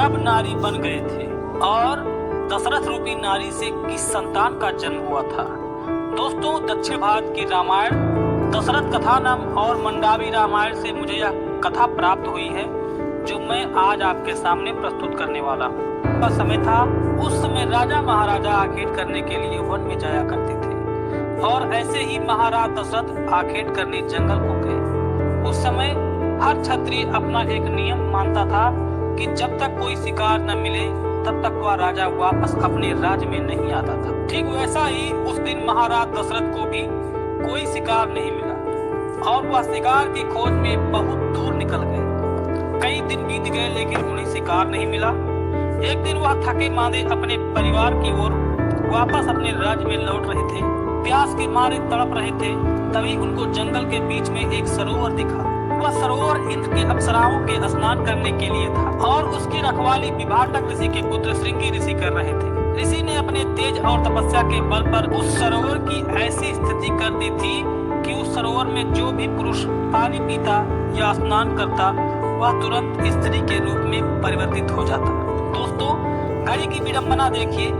सब नारी बन गए थे और दशरथ रूपी नारी से किस संतान का जन्म हुआ था। दोस्तों, दक्षिण भारत की रामायण दशरथ कथा नाम और मंडावी रामायण से मुझे यह कथा प्राप्त हुई है, जो मैं आज आपके सामने प्रस्तुत करने वाला हूँ। का समय था, उस समय राजा महाराजा आखेट करने के लिए वन में जाया करते थे और ऐसे ही महाराज दशरथ आखेट करने जंगल को गए। उस समय हर क्षत्रिय अपना एक नियम मानता था कि जब तक कोई शिकार न मिले तब तक वह राजा वापस अपने राज्य में नहीं आता था। ठीक वैसा ही उस दिन महाराज दशरथ को भी कोई शिकार नहीं मिला और वह शिकार की खोज में बहुत दूर निकल गए। कई दिन बीत गए लेकिन उन्हें शिकार नहीं मिला। एक दिन वह थके मांदे अपने परिवार की ओर वापस अपने राज्य में लौट रहे थे। प्यास के मारे तड़प रहे थे, तभी उनको जंगल के बीच में एक सरोवर दिखा। वह सरोवर इंद्र के अप्सराओं के स्नान करने के लिए था और उसकी रखवाली विभाटक ऋषि के पुत्र श्रृंगी ऋषि कर रहे थे। ऋषि ने अपने तेज और तपस्या के बल पर उस सरोवर की ऐसी स्थिति कर दी थी कि उस सरोवर में जो भी पुरुष पानी पीता या स्नान करता वह तुरंत स्त्री के रूप में परिवर्तित हो जाता। दोस्तों, घड़ी की विडंबना देखिए।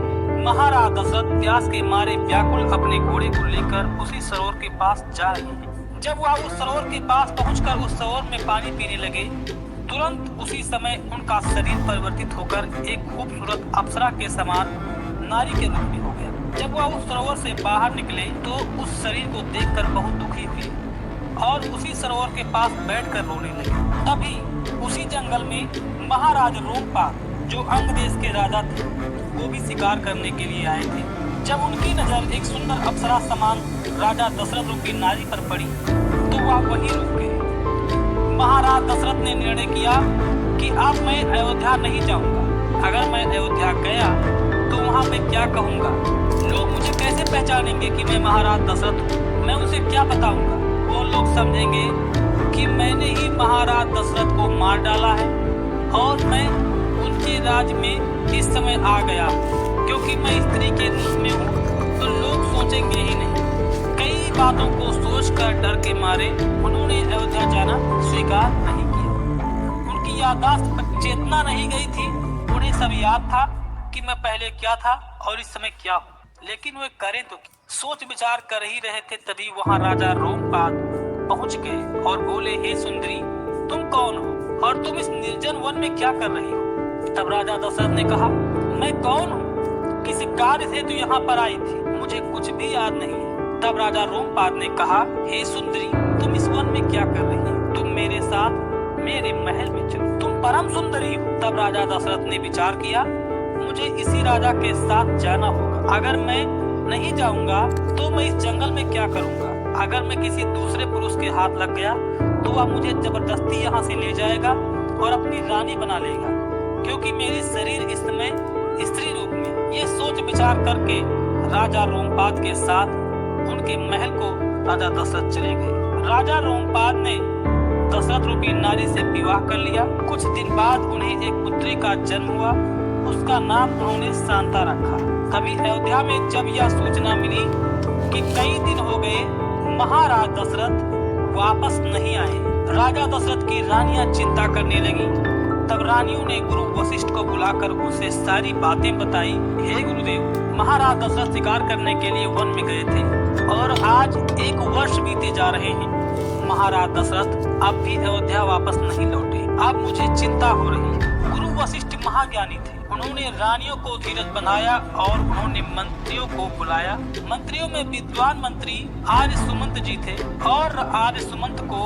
महाराज दशरथ प्यास के मारे व्याकुल अपने घोड़े को लेकर उसी सरोवर के पास जा रहे हैं। जब वह उस सरोवर के पास पहुंचकर उस सरोवर में पानी पीने लगे, तुरंत उसी समय उनका शरीर परिवर्तित होकर एक खूबसूरत अप्सरा के समान नारी के रूप में हो गया। जब वह उस सरोवर से बाहर निकले तो उस शरीर को देखकर बहुत दुखी हुए और उसी सरोवर के पास बैठकर रोने लगे। तभी उसी जंगल में महाराज रोमपाद, जो अंग देश के राजा थे, वो भी शिकार करने के लिए आए थे। जब उनकी नजर एक सुंदर अप्सरा समान राजा दशरथ रूपी नारी पर पड़ी तो वह वहीं रुक गए। महाराज दशरथ ने निर्णय किया कि अब मैं अयोध्या नहीं जाऊंगा। अगर मैं अयोध्या गया तो वहाँ मैं क्या कहूँगा, लोग मुझे कैसे पहचानेंगे कि मैं महाराज दशरथ हूँ। मैं उसे क्या बताऊंगा। वो लोग समझेंगे कि मैंने ही महाराज दशरथ को मार डाला है और मैं उनके राज में इस समय आ गया क्योंकि मैं स्त्री के रूप में हूँ, तो लोग सोचेंगे ही नहीं। कई बातों को सोचकर डर के मारे उन्होंने अयोध्या जाना स्वीकार नहीं किया। उनकी याददाश्त चेतना नहीं गई थी। उन्हें सब याद था कि मैं पहले क्या था और इस समय क्या हूँ, लेकिन वे करें तो सोच विचार कर ही रहे थे। तभी वहाँ राजा रोमपाद पहुँच गए और बोले, हे सुंदरी, तुम कौन हो और तुम इस निर्जन वन में क्या कर रही हो। तब राजा दशरथ ने कहा, मैं कौन हूँ, किस कार्य से तू यहाँ पर आई थी, मुझे कुछ भी याद नहीं है। तब राजा रोमपाद ने कहा, हे सुंदरी, तुम इस वन में क्या कर रही हो, तुम मेरे साथ मेरे महल में चलो, तुम परम सुंदरी हो। तब राजा दशरथ ने विचार किया, मुझे इसी राजा के साथ जाना होगा। अगर मैं नहीं जाऊंगा तो मैं इस जंगल में क्या करूंगा। अगर मैं किसी दूसरे पुरुष के हाथ लग गया तो वह मुझे जबरदस्ती यहाँ से ले जाएगा और अपनी रानी बना लेगा, क्योंकि मेरी शरीर इस समय स्त्री रूप में। ये सोच विचार करके राजा रोमपाद के साथ उनके महल को राजा दशरथ चले गए। राजा रोमपाद ने दशरथ रूपी नारी से विवाह कर लिया। कुछ दिन बाद उन्हें एक पुत्री का जन्म हुआ। उसका नाम उन्होंने शांता रखा। तभी अयोध्या में जब यह सूचना मिली कि कई दिन हो गए महाराज दशरथ वापस नहीं आए, राजा दशरथ की रानियां चिंता करने लगी। तब रानियों ने गुरु वशिष्ठ को बुलाकर उसे सारी बातें बताई। हे गुरुदेव, महाराज दशरथ शिकार करने के लिए वन में गए थे और आज 1 वर्ष बीते जा रहे हैं। महाराज दशरथ अब भी अयोध्या वापस नहीं लौटे। अब मुझे चिंता हो रही है। गुरु वशिष्ठ महाज्ञानी थे। उन्होंने रानियों को धीरज बंधाया और उन्होंने मंत्रियों को बुलाया। मंत्रियों में विद्वान मंत्री आर्य सुमंत जी थे और आर्य सुमंत को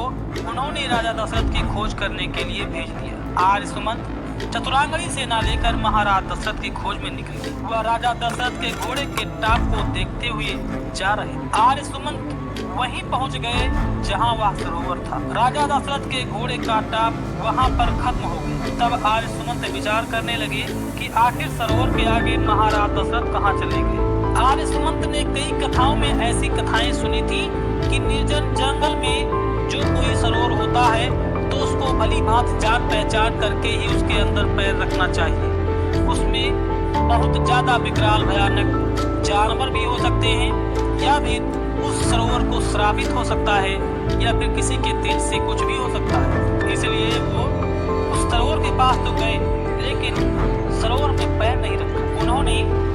उन्होंने राजा दशरथ की खोज करने के लिए भेज दिया। आर्य सुमंत चतुरांगणी सेना लेकर महाराज दशरथ की खोज में निकले। वह राजा दशरथ के घोड़े के टाप को देखते हुए जा रहे। आर्य सुमंत वहीं पहुंच गए जहां वह सरोवर था। राजा दशरथ के घोड़े का टाप वहां पर खत्म हो गया। तब आर्य सुमंत विचार करने लगे कि आखिर सरोवर के आगे महाराज दशरथ कहाँ चले गए। आर्य सुमंत ने कई कथाओं में ऐसी कथाएं सुनी थी कि निर्जन जंगल में जो कोई सरोवर होता है तो उसको भली भांति जान पहचान करके ही उसके अंदर पैर रखना चाहिए। उसमें बहुत ज्यादा विकराल भयानक जानवर भी हो सकते हैं या भी उस सरोवर को श्रापित हो सकता है या फिर किसी के दिल से कुछ भी हो सकता है। इसलिए वो उस सरोवर के पास तो गए, लेकिन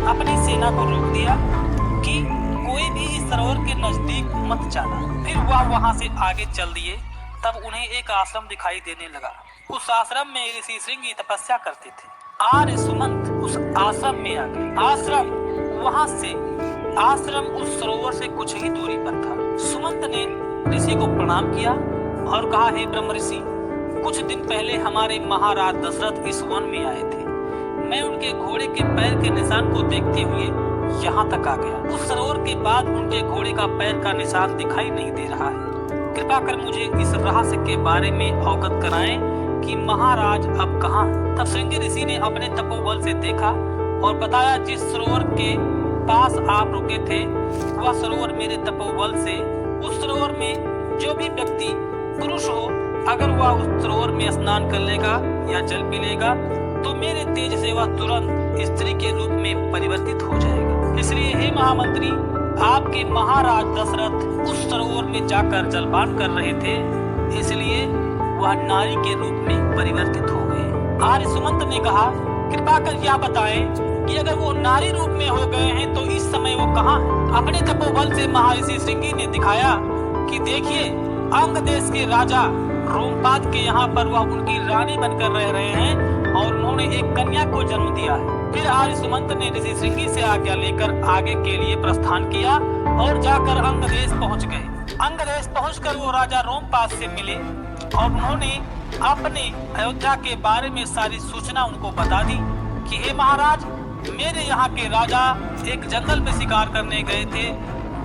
अपनी सेना को रोक दिया कि कोई भी इस सरोवर के नजदीक मत जाना। फिर वह वहां से आगे चल दिए। तब उन्हें एक आश्रम दिखाई देने लगा। उस आश्रम में ऋषि श्रृंगी तपस्या करते थे। आर्य सुमंत उस आश्रम में आ गए। आश्रम उस सरोवर से कुछ ही दूरी पर था। सुमंत ने ऋषि को प्रणाम किया और कहा, हे ब्रह्म ऋषि, कुछ दिन पहले हमारे महाराज दशरथ इस वन में आए थे। मैं उनके घोड़े के पैर के निशान को देखते हुए यहाँ तक आ गया। उस सरोवर के बाद उनके घोड़े का पैर का निशान दिखाई नहीं दे रहा है। कृपा कर मुझे इस रहस्य के बारे में अवगत कराएं कि महाराज अब कहाँ हैं। तब श्रृंगी ऋषि ने अपने तपोबल से देखा और बताया, जिस सरोवर के पास आप रुके थे वह सरोवर मेरे तपोबल से, उस सरोवर में जो भी व्यक्ति पुरुष हो, अगर वह उस सरोवर में स्नान कर लेगा या जल पी लेगा तो मेरे तेज से वह तुरंत स्त्री के रूप में परिवर्तित हो जाएगा। इसलिए हे महामंत्री, आपके महाराज दशरथ उस सरोवर में जाकर जलपान कर रहे थे, इसलिए वह नारी के रूप में परिवर्तित हो गए। आर्य सुमंत ने कहा, कृपा कर यह बताएं कि अगर वो नारी रूप में हो गए हैं तो इस समय वो कहाँ हैं? अपने तपोबल से महर्षि श्रृंगी ने दिखाया कि देखिए, अंग देश के राजा रोमपाद के यहाँ पर वह उनकी रानी बनकर रह रहे हैं और उन्होंने एक कन्या को जन्म दिया है। फिर आर्य सुमंत ने ऋषि श्रृंगी से आज्ञा लेकर आगे के लिए प्रस्थान किया और जाकर अंग देश पहुँच गए। अंग देश पहुँचकर वो राजा रोमपाद से मिले और उन्होंने अपने अयोध्या के बारे में सारी सूचना उनको बता दी कि हे महाराज, मेरे यहाँ के राजा एक जंगल में शिकार करने गए थे,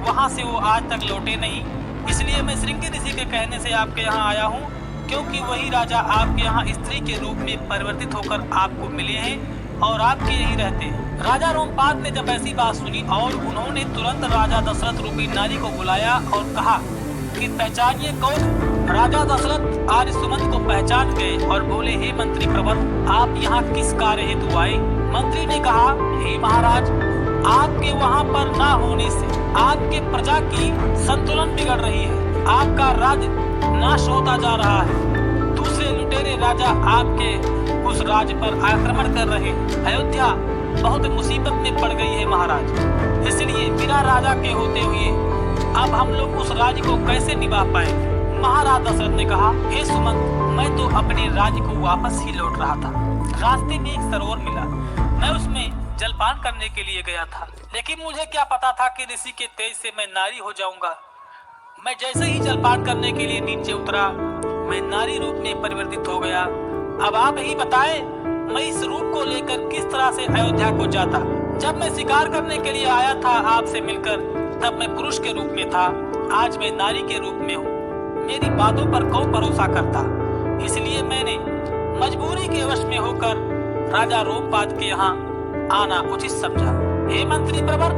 वहाँ से वो आज तक लौटे नहीं। इसलिए मैं श्रृंगी ऋषि के कहने से आपके यहाँ आया हूँ, क्योंकि वही राजा आपके यहाँ स्त्री के रूप में परिवर्तित होकर आपको मिले हैं और आपके यही रहते हैं। राजा रोमपाद ने जब ऐसी बात सुनी और उन्होंने तुरंत राजा दशरथ रूपी नारी को बुलाया और कहा कि पहचानिए कौन। राजा दशरथ आर्य सुमंत को पहचान गए और बोले, हे मंत्री प्रवर, आप यहाँ किस कार्य हेतु आए? मंत्री ने कहा, हे महाराज, आपके वहाँ पर ना होने से आपके प्रजा की संतुलन बिगड़ रही है। आपका राज्य नाश होता जा रहा है। दूसरे लुटेरे राजा आपके उस राज्य पर आक्रमण कर रहे हैं। अयोध्या बहुत मुसीबत में पड़ गई है महाराज। इसलिए बिना राजा के होते हुए अब हम लोग उस राज्य को कैसे निभा पाए? महाराज दशरथ ने कहा, हे सुमंत, मैं तो अपने राज्य को वापस ही लौट रहा था। रास्ते में एक सरोवर मिला, मैं उसमें जलपान करने के लिए गया था, लेकिन मुझे क्या पता था कि ऋषि के तेज से मैं नारी हो जाऊंगा। मैं जैसे ही जलपान करने के लिए नीचे उतरा, मैं नारी रूप में परिवर्तित हो गया। अब आप ही बताएं, मैं इस रूप को लेकर किस तरह से अयोध्या को जाता? जब मैं शिकार करने के लिए आया था आपसे मिलकर, तब मैं पुरुष के रूप में था, आज मैं नारी के रूप में हूँ। मेरी बातों पर कौन भरोसा करता? इसलिए मैंने मजबूरी के वश में होकर राजा रोमपाद के यहाँ आना उचित समझा। हे मंत्री प्रवर,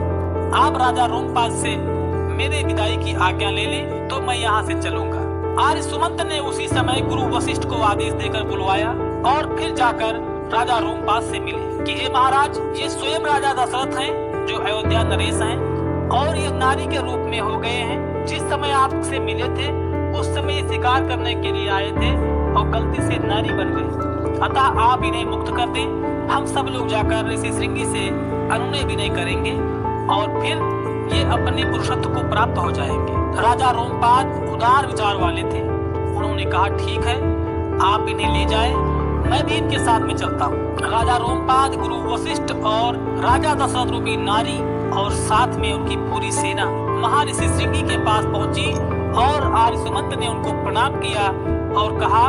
आप राजा रोमपाद से मेरे विदाई की आज्ञा ले लें तो मैं यहाँ से चलूंगा। आर्य सुमंत ने उसी समय गुरु वशिष्ठ को आदेश देकर बुलवाया और फिर जाकर राजा रोमपाद से मिले कि हे महाराज, ये स्वयं राजा दशरथ हैं जो अयोध्या नरेश हैं और ये नारी के रूप में हो गए हैं। जिस समय आपसे मिले थे उस समय ये शिकार करने के लिए आए थे और गलती से नारी बन गए, अतः आप इन्हें मुक्त कर दें। हम सब लोग जाकर ऋषि श्रृंगी से अनुनय विनय करेंगे और फिर ये अपने पुरुषत्व को प्राप्त हो जाएंगे। राजा रोमपाद उदार विचार वाले थे। उन्होंने कहा, ठीक है, आप इन्हें ले जाएं, मैं भी इनके साथ में चलता हूँ। राजा रोमपाद, गुरु वशिष्ठ और राजा दशरथ रूपी नारी और साथ में उनकी पूरी सेना महर्षि श्रृंगी के पास पहुंची और आर्य सुमंत ने उनको प्रणाम किया और कहा,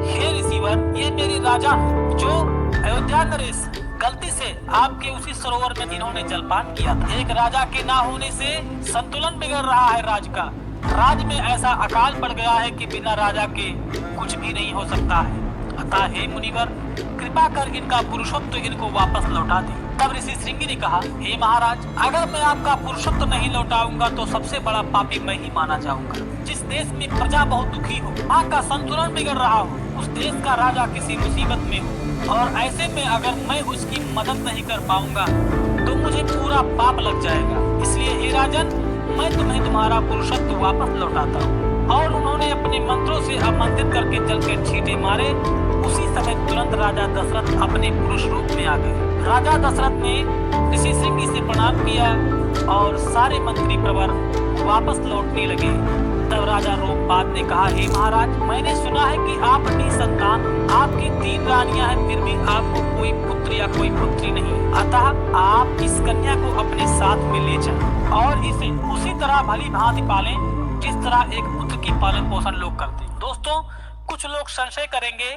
हे ऋषिवर, ये मेरे राजा जो अयोध्या नरेश गलती से आपके उसी सरोवर में जिन्होंने जलपान किया था। एक राजा के ना होने से संतुलन बिगड़ रहा है राज का। राज में ऐसा अकाल पड़ गया है कि बिना राजा के कुछ भी नहीं हो सकता है। अतः हे मुनिवर, कृपा कर इनका पुरुषत्व इनको वापस लौटा दें। तब ऋषि श्रृंगी ने कहा, हे महाराज, अगर मैं आपका पुरुषत्व नहीं लौटाऊंगा तो सबसे बड़ा पापी मैं ही माना जाऊंगा। जिस देश में प्रजा बहुत दुखी हो, वहाँ का संतुलन बिगड़ रहा हो, उस देश का राजा किसी मुसीबत में हो और ऐसे में अगर मैं उसकी मदद नहीं कर पाऊंगा तो मुझे पूरा पाप लग जाएगा। इसलिए हे राजन, मैं तुम्हें तुम्हारा पुरुषत्व वापस लौटाता हूँ। और उन्होंने अपने मंत्रों से आमंत्रित करके जल के छींटे मारे उसी समय तुरंत राजा दशरथ अपने पुरुष रूप में आ गए। राजा दशरथ ने ऋषि श्रृंगी से प्रणाम किया और सारे मंत्री प्रवर वापस लौटने लगे। तब राजा रोमपाद ने कहा, हे महाराज, मैंने सुना है कि आप निसंतान, आपकी 3 रानियां हैं, फिर भी आपको कोई पुत्र या कोई पुत्री नहीं। अतः आप इस कन्या को अपने साथ में ले जाएं और इसे उसी तरह भली भांति पालें जिस तरह एक पुत्र की पालन पोषण लोग करते हैं। दोस्तों, कुछ लोग संशय करेंगे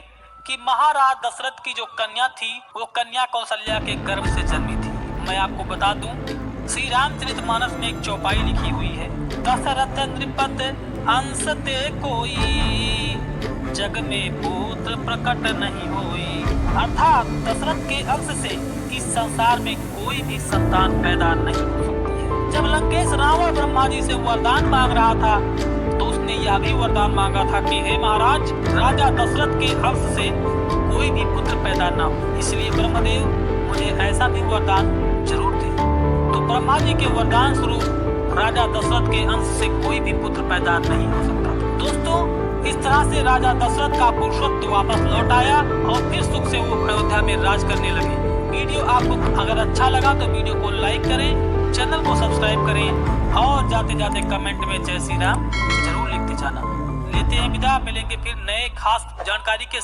कि महाराज दशरथ की जो कन्या थी वो कन्या कौशल्या के गर्भ से जन्मी थी। मैं आपको बता दूं, श्री रामचरितमानस में एक चौपाई लिखी हुई है, दशरथ नृपत अंश ते कोई, जग में पुत्र प्रकट नहीं होई। अर्थात दशरथ के अंश से इस संसार में कोई भी संतान पैदा नहीं हो सकती है। जब लंकेश रावण ब्रह्मा जी से वरदान मांग रहा था तो उसने यह भी वरदान मांगा था कि हे महाराज, राजा दशरथ के अंश से कोई भी पुत्र पैदा न हो, इसलिए ब्रह्मदेव मुझे ऐसा भी वरदान जरूर दे। तो ब्रह्मा जी के वरदान स्वरूप राजा दशरथ के अंश से कोई भी पुत्र पैदा नहीं हो सकता। दोस्तों, इस तरह से राजा दशरथ का पुरुषत्व वापस लौट आया और फिर सुख से वो अयोध्या में राज करने लगे। वीडियो आपको अगर अच्छा लगा तो वीडियो को लाइक करें, चैनल को सब्सक्राइब करें और जाते जाते कमेंट में जय श्री राम जरूर लिखते जाना। लेते हैं विदा, मिलेंगे फिर नए खास जानकारी के